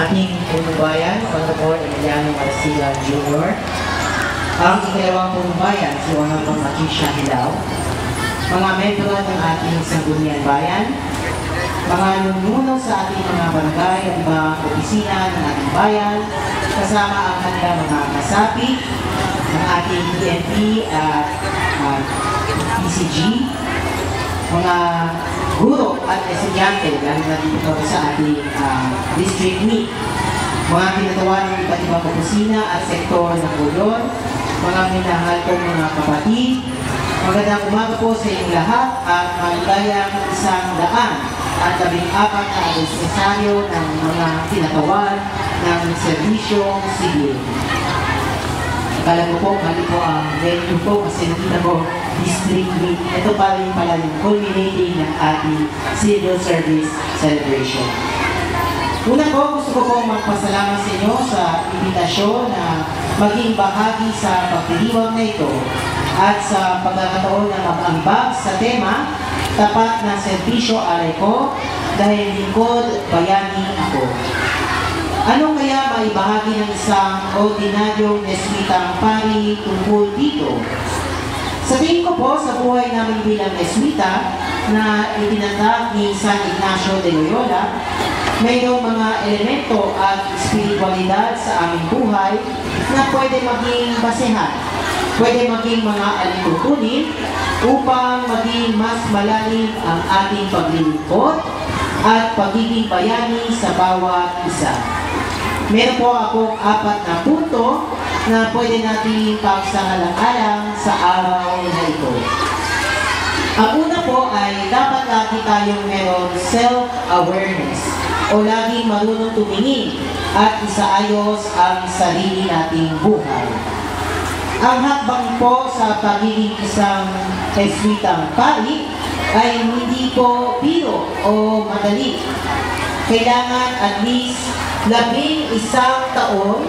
ating punubayan, Honorable Emiliano Marcila Jr., ang ikalawang punubayan, si Honorable Patricia Hilaw, mga membro ng ating sangguniang bayan, mga numuno sa ating mga barangay at ibang opisina ng ating bayan, kasama ang kanilang mga kasapi, ng ating PNP at PCG, mga guro at estudyante, lalo na dito sa ating district meet, mga kinatawa ng iba't ibang opisina at sektor ng Buyon, mga minahal kong mga kapatid, magandang umaga po sa inyong lahat at maligayang 114 na anibersaryo ng mga kinatawan ng serbisyong sibil. Akala ko po, mali po ang venue po kasi nakita ko district meet. Ito pa rin pala yung culminating ng ating civil service celebration. Una po, gusto ko pong magpasalamat sa inyo sa imbitasyon na maging bahagi sa pagdiriwang na ito at sa pagkakataon na mag-ambag sa tema, tapat na serbisyo alay ko dahil lingkod bayani ako. Ano kaya maibahagi ng isang ordinaryong Jesuitang pari tungkol dito? Sa tingin ko po, sa buhay namin bilang Jesuita na itinatag ni San Ignacio de Loyola, mayroong mga elemento at espiritualidad sa aming buhay na pwede maging basehan, pwede maging mga alitutunin upang maging mas malalim ang ating paglilingkod at pagiging bayani sa bawat isa. Meron po akong 4 na punto na pwede natin pagsangalang-alang sa araw na ito. Ang una po ay dapat lagi tayong meron self-awareness o laging marunong tumingin at isaayos ang sarili nating buhay. Ang hakbang po sa pagiging isang Jesuitang pari ay hindi po biro o madali. Kailangan at least 11 taon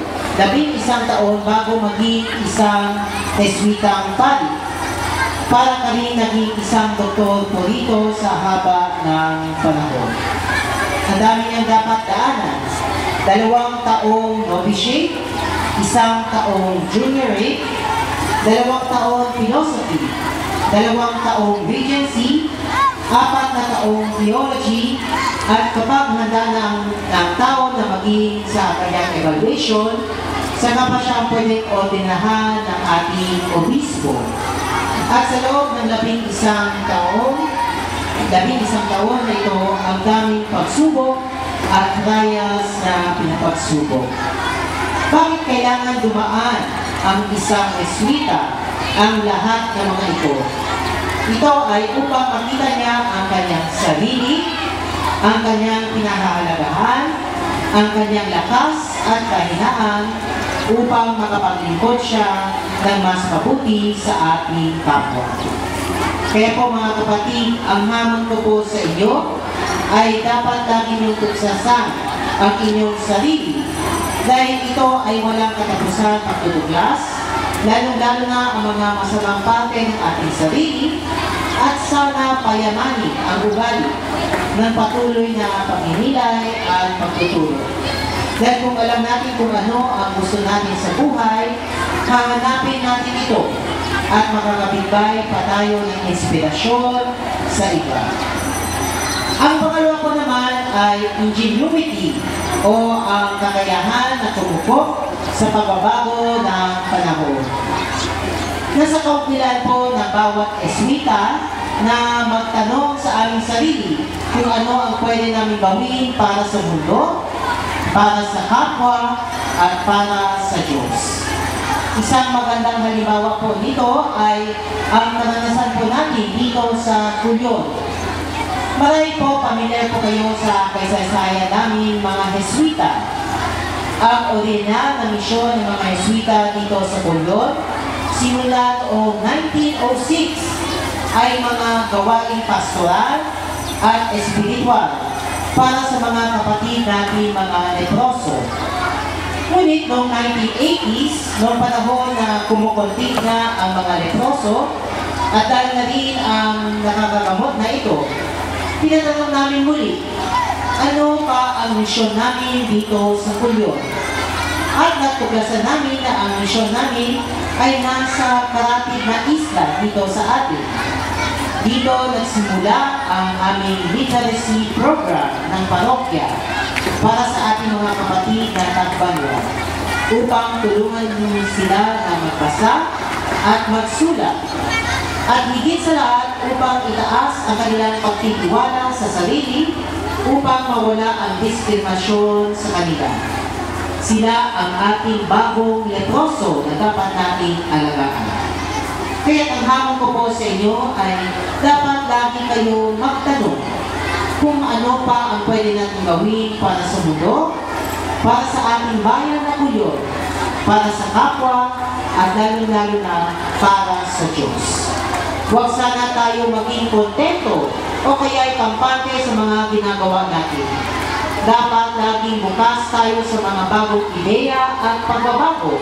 bago maging isang Jesuitang pari para ka rin naging isang doktor po rito sa haba ng panahon. Ang dami niyang dapat daanan. 2 taong novitiate, 1 taong juniorate, 2 taong philosophy, 2 taong regency, 4 na taong theology, at kapag handa ng tao na maging sa kanyang evaluation, saka pa siya pwedeng ordinahan ng ating obispo. At sa loob ng 11 taon na ito, ang daming pagsubok at trials na pinapagsubok. Bakit kailangan dumaan ang isang Jesuita ang lahat ng mga ito? Ito ay upang makita niya ang kanyang sarili, ang kanyang pinahahalagahan, ang kanyang lakas at kahinaan upang makapaglingkod siya ng mas mabuti sa ating kapwa. Kaya po mga kapatid, ang hamon ko po sa inyo ay dapat lagi niyong tuksasan ang inyong sarili dahil ito ay walang katapusan pagtutuglas, lalong-lalo na ang mga masamang parte ng ating sarili at sana payamanin ang ugali ng patuloy na pagninilay at pagtutulong. Dahil kung alam natin kung ano ang gusto natin sa buhay, hahanapin natin ito at makakabigay pa tayo ng inspirasyon sa iba. Ang pangalawa ko naman ay ingenuity o ang kakayahan na tumupok sa pagbabago ng panahon. Nasa kaukilan po ng bawat Jesuita na magtanong sa aming sarili kung ano ang pwede namin gawin para sa mundo, para sa kapwa, at para sa Diyos. Isang magandang halimbawa po nito ay ang naranasan po natin dito sa Buyon. Marami po, pamilyar po kayo sa kaysaysayan namin mga Jesuita. Ang orihinal na misyon ng mga Jesuita dito sa Buyon, simula noong 1906, ay mga gawaing pastoral at espiritual para sa mga kapatid natin mga leproso. Ngunit noong 1980s, noong panahon na kumukuntik na ang mga leproso at dahil na rin ang nakakagamot na ito, tinatanong namin muli ano pa ang misyon namin dito sa Pulyon. At natuklasan namin na ang misyon namin ay nasa karatid na isla dito sa atin. Dito nagsimula ang aming literacy program ng parokya para sa ating mga kapatid na tagbanwa upang tulungan sila na magbasa at magsulat. At higit sa lahat upang itaas ang kanilang pagtitiwala sa sarili upang mawala ang diskriminasyon sa kanila. Sila ang ating bagong leproso na dapat nating alagaan. Kaya ang hamon ko po sa inyo ay dapat lagi kayo magtanong kung ano pa ang pwede natin gawin para sa mundo, para sa ating bayan na Pulyon, para sa kapwa, at lalo-lalo na para sa Diyos. Huwag sana tayo maging kontento o kaya'y kampante sa mga ginagawa natin. Dapat laging bukas tayo sa mga bagong ideya at pagbabago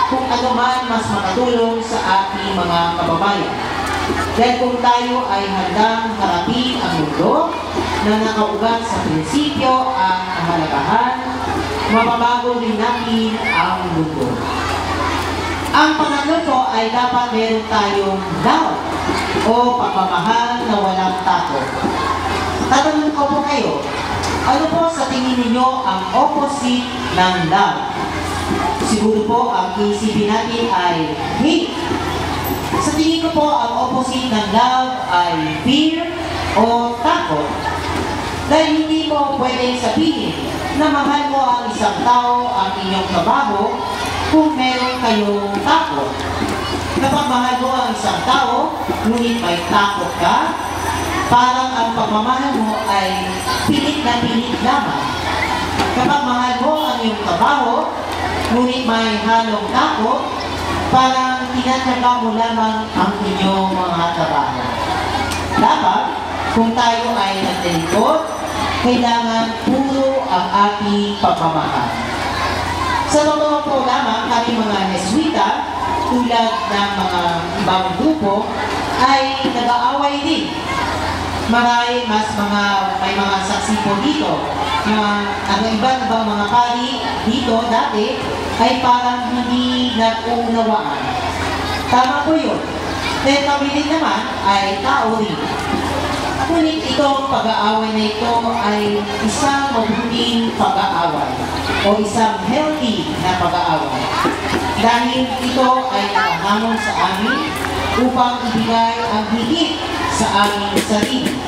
kung ano man mas makatulong sa ating mga kababayan. Dahil kung tayo ay handang harapin ang mundo na nakaugat sa prinsipyo at kahalagahan, mababago rin natin ang mundo. Ang pangatlo po ay dapat meron tayong love o pagmamahal na walang takot. Tatanungin ko po kayo, ano po sa tingin ninyo ang opposite ng love? Siguro po ang isipin natin ay hate. Sa tingin ko po ang opposite ng love ay fear o takot. Dahil hindi mo pwedeng sabihin na mahal mo ang isang tao ang inyong trabaho kung meron kayong takot. Kapag mahal mo ang isang tao, ngunit may takot ka, parang ang pagmamahal mo ay pilit na pilit lamang. Kapag mahal mo ang iyong trabaho, ngunit may halong takot, parang tinatyaga mo lamang ang inyong mga trabaho. Dapat, kung tayo ay nagtalikod, kailangan puro ang ating pagmamahal. Sa totoo po lamang, kami mga Jesuita, tulad ng mga ibang grupo, ay nag-aaway din. May mga saksi po dito. Ang ibang mga pari dito dati ay parang hindi nag-uunawaan. Tama po yun. Dahil kami din naman ay tao rin. Ngunit itong pag-aaway na ito ay isang mabuting pag-aaway o isang healthy na pag-aaway. Dahil ito ay nakahamon sa amin upang ibigay ang higit sa aming sarili.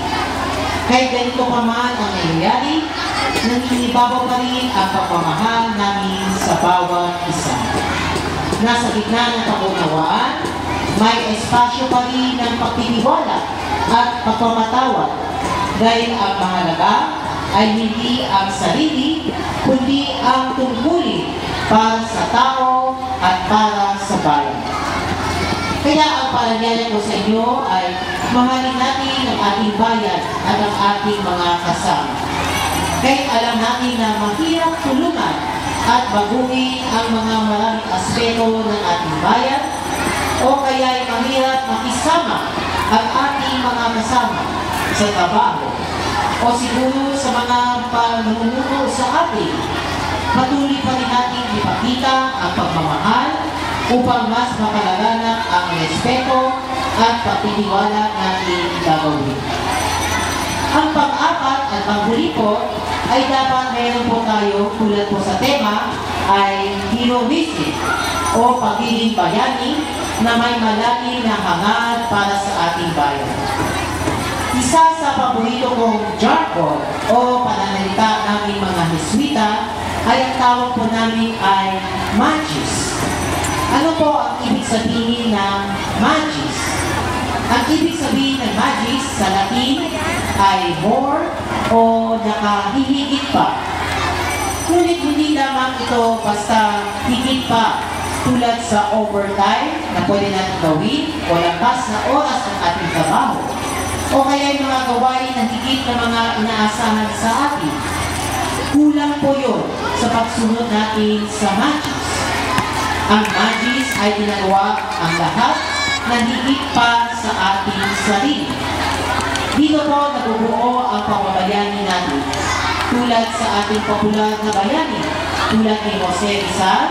Kahit ganito pa man ang nangyayari, naninibabaw pa rin ang pagmamahal namin sa bawat isa. Nasa gitna ng pag-unawaan, may espasyo pa rin ng pagtitiwala at pagpamatawad dahil ang mahalaga ay hindi ang sarili, kundi ang tungkulin para sa tao at para sa bayan. Kaya ang paalala ko sa inyo ay mahalin natin ang ating bayan at ang ating mga kasama. Kahit alam natin na mahirap tulungan at baguhin ang mga maraming aspeto ng ating bayan, o kaya ay mahirap makisama ang ating mga kasama sa trabaho o siguro sa mga panunungkulo sa atin, patuloy pa rin natin ipakita ang pagmamahal upang mas mapalaganap ang respeto at pagtitiwala natin gagawin. Ang pang-apat at panghuli po ay dapat meron po tayo, tulad po sa tema, ay heroism o pagiging bayani na may malalim na hangad para sa ating bayan. Isa sa paborito kong jargon o pananalita namin mga Jesuita ay ang tawag po namin ay magis. Ano po ang ibig sabihin ng magis? Ang ibig sabihin ng magis sa Latin ay more o nakahihigit pa. Ngunit hindi lamang ito basta higit pa tulad sa overtime na pwede natin gawin o lampas na oras ng ating trabaho o kaya yung mga gawain na higit na mga inaasahan sa atin. Kulang po yun sa pagsunod natin sa magis. Ang magis ay ginagawa ang lahat na higit pa sa ating sarili. Dito po nabubuo ang pamabayani natin. tulad sa ating popular na bayani, tulad ni Jose Rizal,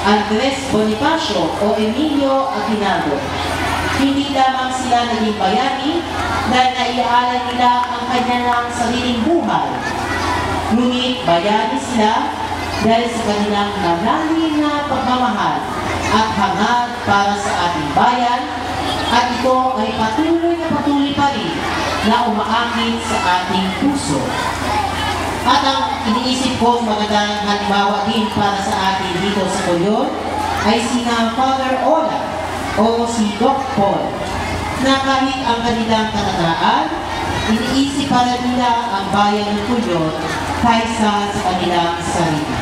Andres Bonifacio o Emilio Aguinaldo. Hindi lamang sila naging bayani dahil naiaalay nila ang kanilang sariling buhay. Ngunit bayani sila dahil sa kanilang malalim na pagmamahal at hangad para sa ating bayan, at ito ay patuloy pa rin na umaakit sa ating puso. At ang iniisip ko magandang halimbawa din para sa atin dito sa Cuyon ay sina Father Ola o si Doc Paul, na kahit ang kanilang katandaan, iniisip para nila ang bayan ng Cuyon kaysa sa kanilang sarili.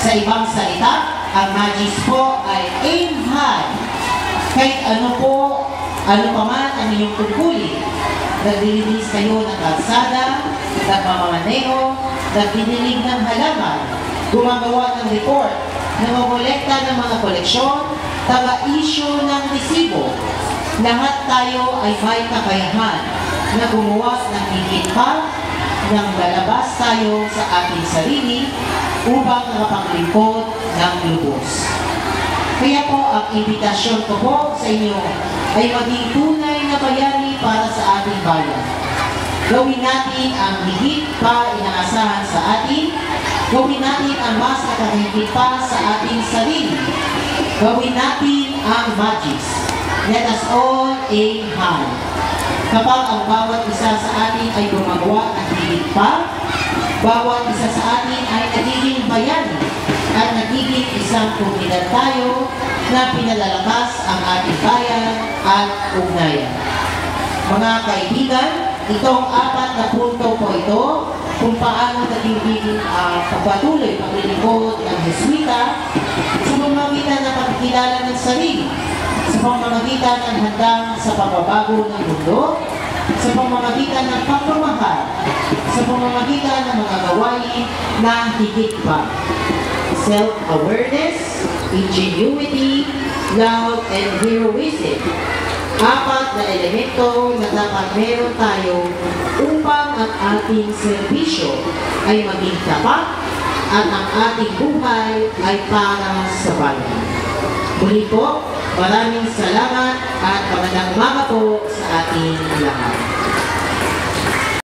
Sa ibang salita, ang Magis po ay aim high. Kahit ano pa man ang inyong tungkulin, naglilinis kayo ng kalsada, nagmamamaneho, nagdinilig ng halaman, gumagawa ng report, namomolekta ng mga koleksyon, taga-issue ng resibo. Lahat tayo ay may kakayahan na gumawa ng higit pa nang lalabas tayo sa ating sarili upang makapaglingkod ng lubos. Kaya po, ang imbitasyon ko po sa inyo ay maging tunay na bayani para sa ating bayan. Gawin natin ang higit pa inaasahan sa atin. Gawin natin ang mas nakahigit pa sa ating sarili. Gawin natin ang Magis. Let us all aim high. Kapag ang bawat isa sa atin ay gumagawa ng higit pa, bawat isa sa atin ay nagiging bayani at nagiging isang komunidad tayo na pinalalakas ang ating bayan at ugnayan. Mga kaibigan, itong 4 na punto po ito kung paano nagiging pagpatuloy paglilingkod ng Jesuita sa pamamagitan ng pagkilala ng sarili, sa pamamagitan ng handang sa pagbabago ng mundo, sa pamamagitan ng pagmamahal, sa pamamagitan ng mga gawain na higit pa. Self-awareness, ingenuity, love, and heroism. 4 na elemento na dapat meron tayo upang ang ating serbisyo ay maging tapat at ang ating buhay ay para sa bayan. Muli po, maraming salamat at magandang umaga po sa ating lahat.